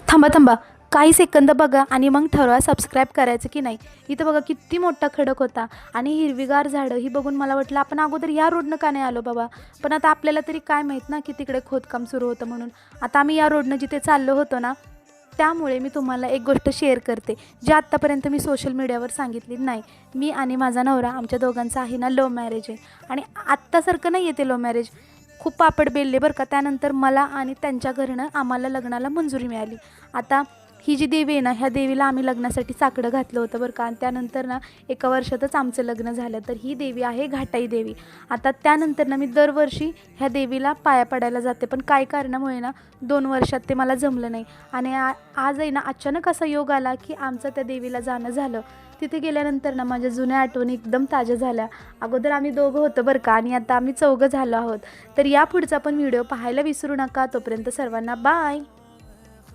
थांबा थांबा, काही सेकंद बघा आणि मग ठरवा सबस्क्राईब करायचं की नाही. इथं बघा किती मोठा खडक होता आणि हिरवीगार झाडं ही बघून मला वाटलं आपण अगोदर या रोडनं का नाही आलो बाबा. पण आता आपल्याला तरी काय माहीत ना की तिकडे खोदकाम सुरू होतं म्हणून. आता आम्ही या रोडनं जिथे चाललो होतो ना, त्यामुळे मी तुम्हाला एक गोष्ट शेअर करते जी आत्तापर्यंत मी सोशल मीडियावर सांगितली नाही. मी आणि माझा नवरा आमच्या दोघांचा आहे ना लव्ह मॅरेज आहे आणि आत्तासारखं नाही आहे ते लव्ह मॅरेज. खूप पापड बेलले बरं का. त्यानंतर मला आणि त्यांच्या घरनं आम्हाला लग्नाला मंजुरी मिळाली. आता ही जी देवी आहे ना, ह्या देवीला आम्ही लग्नासाठी साकडं घातलं होतं बरं का. आणि त्यानंतर ना एका वर्षातच आमचं लग्न झालं. तर ही देवी आहे घाटाई देवी. आता त्यानंतर ना मी दरवर्षी ह्या देवीला पाया पडायला जाते, पण काय कारणामुळे ना 2 वर्षात ते मला जमलं नाही. आणि आज आहे ना अचानक असा योग आला की आमचं त्या देवीला जाणं झालं. तिथे गेल्यानंतर ना माझ्या जुन्या आठवणी एकदम ताज्या झाल्या. अगोदर आम्ही दोघं होतो बरं का आणि आता आम्ही चौघं झालो आहोत. तर या पुढचा पण व्हिडिओ पाहायला विसरू नका. तोपर्यंत सर्वांना बाय.